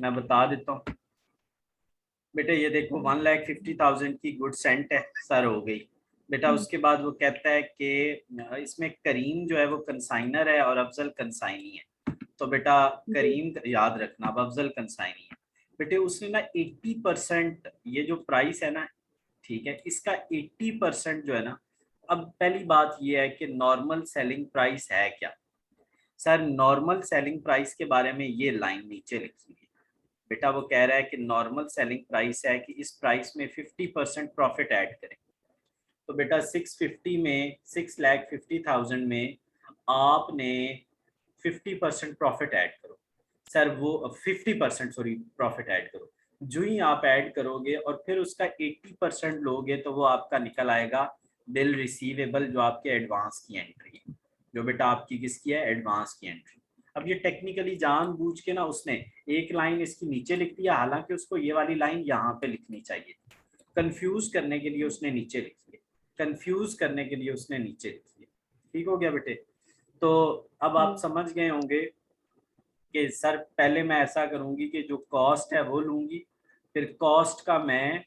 मैं बता देता हूँ बेटे। ये देखो 1,50,000 की गुड सेंट है सर, हो गई बेटा। उसके बाद वो कहता है कि इसमें करीम जो है वो कंसाइनर है और अफजल कंसाइनी है। तो बेटा करीम याद रखना, अब अफजल कंसाइनी है बेटे। उसने ना 80% ये जो प्राइस है ना, ठीक है, इसका 80% जो है ना। अब पहली बात ये है कि नॉर्मल सेलिंग प्राइस है क्या सर। नॉर्मल सेलिंग प्राइस के बारे में ये लाइन नीचे लिखी है बेटा। वो कह रहा है कि नॉर्मल सेलिंग प्राइस है कि इस प्राइस में 50% प्रॉफिट ऐड करें। तो बेटा 650 में 6,50,000 में आपने 50% प्रॉफिट ऐड करो सर। वो 50% सॉरी प्रॉफिट ऐड करो। जो ही आप ऐड करोगे और फिर उसका 80% लोगे तो वो आपका निकल आएगा बिल रिसीवेबल, जो आपके एडवांस की एंट्री है, जो बेटा आपकी किसकी है, एडवांस की एंट्री। अब ये टेक्निकली जानबूझ के ना उसने एक लाइन इसकी नीचे लिख दिया, हालांकि उसको ये वाली लाइन यहाँ पे लिखनी चाहिए। कंफ्यूज करने के लिए उसने नीचे लिखी है, कंफ्यूज करने के लिए उसने नीचे लिखी है। ठीक हो गया बेटे। तो अब आप समझ गए होंगे कि सर पहले मैं ऐसा करूंगी कि जो कॉस्ट है वो लूंगी, फिर कॉस्ट का मैं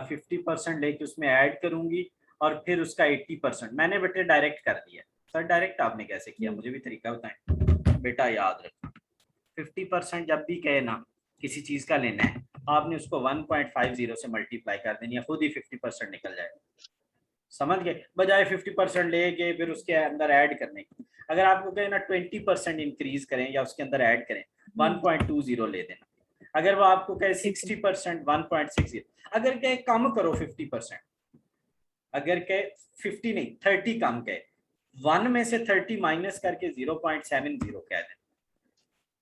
50% लेके उसमें ऐड करूंगी और फिर उसका 80% मैंने बेटे डायरेक्ट कर दिया। सर डायरेक्ट आपने कैसे किया, मुझे भी तरीका बताएं बेटा। याद रखना 50% जब भी कहे ना किसी चीज का लेना है, आपने उसको 1.50 से मल्टीप्लाई कर देनी है, खुद ही 50% निकल जाएगा। समझ गए, बजाय 50% लेके फिर उसके अंदर ऐड करने की। अगर आपको कहे ना 20% इंक्रीज करें या उसके अंदर ऐड करें, 1.20 ले देना। अगर वो आपको कहे 60%, 1.60। अगर कहे कम करो 50%, अगर कहे 50 नहीं 30 कम कहे, 1 में से 30 माइनस करके 0.70 कह देना।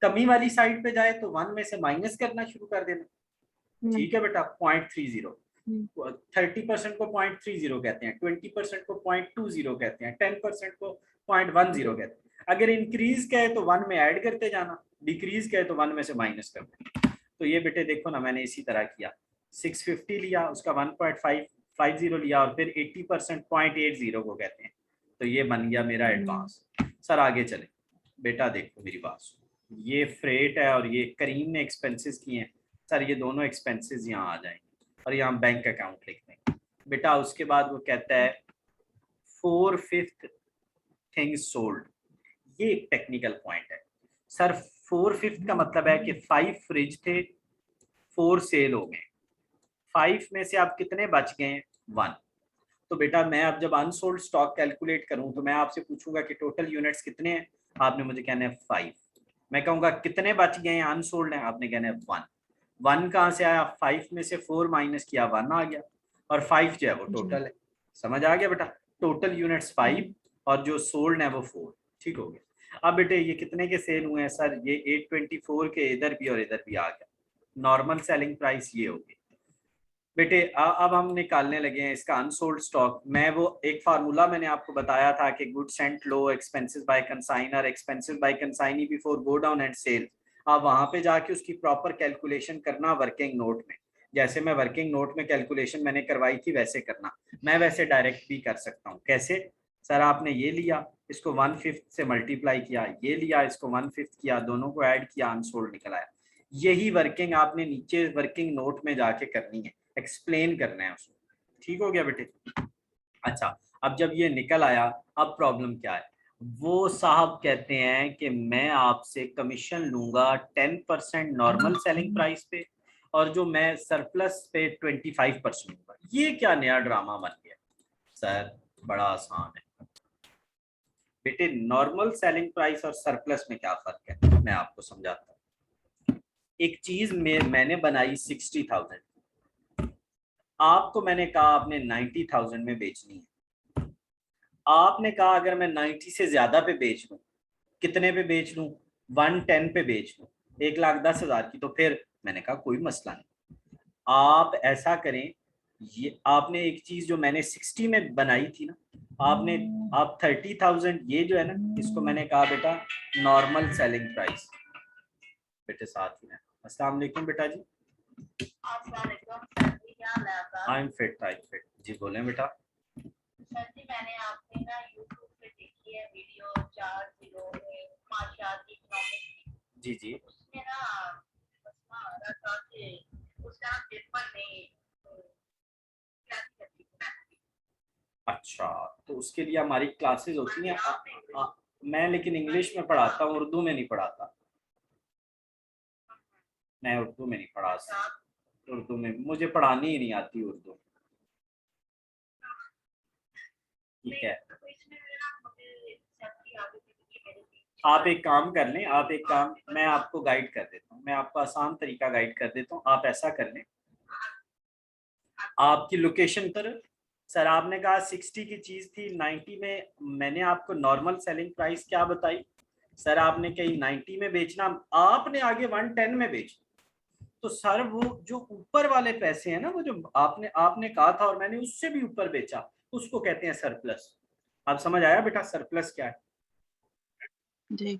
कमी वाली साइड पे जाए तो 1 में से माइनस करना शुरू कर देना। ठीक है बेटा, 0.30। 30% को 0.30 कहते हैं, 20% को 0.20 कहते हैं, 10% को 0.10 कहते हैं। अगर इंक्रीज कहे तो 1 में ऐड करते जाना, डिक्रीज कहे तो 1 में से माइनस कर देना। तो ये बेटे देखो ना, मैंने इसी तरह किया। 650 लिया, उसका 1.550 लिया और फिर 80% 0.80 को कहते हैं। तो ये बन गया मेरा एडवांस। सर आगे चले बेटा, देखो मेरी बात सुनो। ये फ्रेट है और ये करीम ने एक्सपेंसेस किए हैं सर। ये दोनों एक्सपेंसेस यहाँ आ जाएंगे और यहाँ बैंक अकाउंट लिख देंगे बेटा। उसके बाद वो कहता है 4/5 थिंग्स सोल्ड। ये एक टेक्निकल पॉइंट है सर। 4/5 का मतलब है कि 5 फ्रिज थे, 4 सेल हो गए, 5 में से आप कितने बच गए, 1। तो बेटा मैं अब जब अनसोल्ड स्टॉक कैलकुलेट करूं तो मैं आपसे पूछूंगा कि टोटल यूनिट्स कितने हैं, आपने मुझे कहना है 5। मैं कहूंगा कितने बच गए हैं अनसोल्ड हैं, आपने कहना है 1। 1 कहाँ से आया, 5 में से 4 माइनस किया 1 आ गया, और 5 जो है वो टोटल है। समझ आ गया बेटा, टोटल यूनिट्स 5 और जो सोल्ड है वो 4। ठीक हो गया। अब बेटे ये कितने के सेल हुए हैं सर, ये 824 के इधर भी और इधर भी आ गया। नॉर्मल सेलिंग प्राइस ये होगी बेटे। अब हम निकालने लगे हैं इसका अनसोल्ड स्टॉक। मैं वो एक फार्मूला मैंने आपको बताया था कि गुड सेंट लो, expenses by consignor, expenses by consignee before godown and sale. आप वहां पे जाके उसकी प्रॉपर कैलकुलेशन करना वर्किंग नोट में। जैसे मैं वर्किंग नोट में कैलकुलेशन मैंने करवाई थी वैसे करना। मैं वैसे डायरेक्ट भी कर सकता हूँ। कैसे सर, आपने ये लिया, इसको 1/5 से मल्टीप्लाई किया, ये लिया, इसको 1/5 किया, दोनों को ऐड किया, अनसोल्ड निकल आया। यही वर्किंग आपने नीचे वर्किंग नोट में जाके करनी है, एक्सप्लेन करना है उसको। ठीक हो गया बेटे। अच्छा, अब जब ये निकल आया, अब प्रॉब्लम क्या है। वो साहब कहते हैं कि मैं आपसे कमीशन लूंगा 10% नॉर्मल सेलिंग प्राइस पे, और जो मैं सरप्लस पे 25% लूंगा। ये क्या नया ड्रामा बन गया सर। बड़ा आसान है बेटे, नॉर्मल सेलिंग प्राइस और सरप्लस में क्या फर्क है, मैं आपको समझाता हूँ। एक चीज में मैंने बनाई 60,000, आपको मैंने कहा आपने 90,000 में बेचनी है। आपने कहा अगर मैं 90 से ज्यादा पे बेच लूं, कितने पे बेच लूं, 110 पे बेच लूं, 1,10,000 की, तो फिर मैंने कहा कोई मसला नहीं। आप ऐसा करें, ये आपने एक चीज जो मैंने 60 में बनाई थी ना, आपने आप 30,000 ये जो है ना, इसको मैंने कहा बेटा नॉर्मल सेलिंग प्राइस। बेटे साथ ही में अस्सलाम वालेकुम बेटा जी। I am fit, I fit जी, बोलें बेटा। सर जी मैंने आपने ना YouTube पे देखी है वीडियो 4 0 में माशाल्लाह की इकोनॉमिक्स। जी जी, उसमें ना अच्छा, तो उसके लिए हमारी क्लासेस होती हैं। मैं लेकिन इंग्लिश में पढ़ाता हूँ, उर्दू में नहीं पढ़ाता। मैं उर्दू में नहीं पढ़ा सकता। उर्दू में मुझे पढ़ानी ही नहीं आती उर्दू। ठीक है, आप एक काम कर लें, आप एक काम, मैं आपको गाइड कर देता हूँ, मैं आपको आसान तरीका गाइड कर देता हूँ। आप ऐसा कर लें, आपकी लोकेशन पर, सर आपने कहा 60 की चीज थी, 90 में मैंने आपको नॉर्मल सेलिंग प्राइस क्या बताई? सर आपने कही 90 में बेचना, आपने आगे 110 में बेचना। तो सर वो जो ऊपर वाले पैसे हैं ना, वो जो आपने आपने कहा था और मैंने उससे भी ऊपर बेचा, उसको कहते हैं सरप्लस। आप समझ आया बेटा सरप्लस क्या है? जी।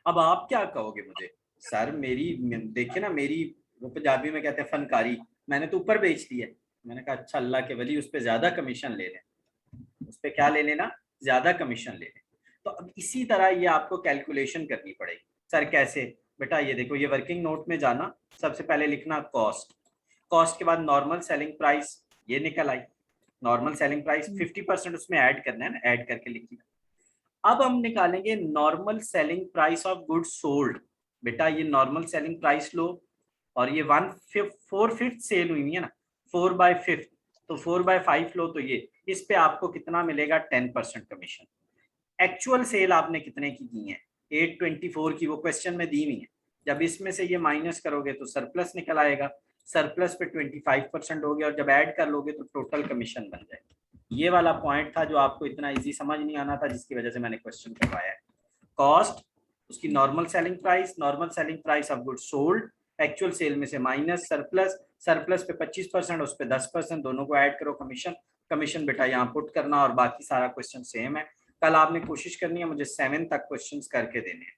अब आप क्या कहोगे मुझे? सर मेरी, देखिए ना मेरी, वो पंजाबी में कहते हैं फनकारी, मैंने तो ऊपर बेच दी है। मैंने कहा अच्छा अल्लाह के वली, उस पर ज्यादा कमीशन ले लें, उस पर क्या ले लेना, ज्यादा कमीशन ले लें। तो अब इसी तरह ये आपको कैलकुलेशन करनी पड़ेगी। सर कैसे? बेटा ये देखो, ये वर्किंग नोट में जाना, सबसे पहले लिखना कॉस्ट, कॉस्ट के बाद नॉर्मल सेलिंग प्राइस, ये निकल आई। नॉर्मल सेलिंग प्राइस 50% उसमें ऐड करना है ना, ऐड करके लिखिए। अब हम निकालेंगे normal selling price of goods sold. बेटा ये नॉर्मल सेलिंग प्राइस लो, और ये 4/5 सेल हुई है ना, 4/5, तो 4/5 लो, तो ये इस पे आपको कितना मिलेगा? 10% कमीशन। एक्चुअल सेल आपने कितने की है? 824 की, वो क्वेश्चन में दी हुई है। जब इसमें से ये माइनस करोगे तो सरप्लस निकल आएगा, सरप्लस पे 25% हो गया, और जब ऐड कर लोगे तो टोटल कमीशन बन जाएगा। ये वाला पॉइंट था जो आपको इतना इजी समझ नहीं आना था, जिसकी वजह से मैंने क्वेश्चन करवाया है। कॉस्ट, उसकी normal selling price, normal selling price of goods sold, actual sale में से माइनस सरप्लस, सरप्लस पे 25%, उस पे 10%, दोनों को ऐड करो, कमीशन, कमीशन बेटा यहाँ पुट करना, और बाकी सारा क्वेश्चन सेम है। कल आपने कोशिश करनी है मुझे 7 तक क्वेश्चंस करके देने हैं।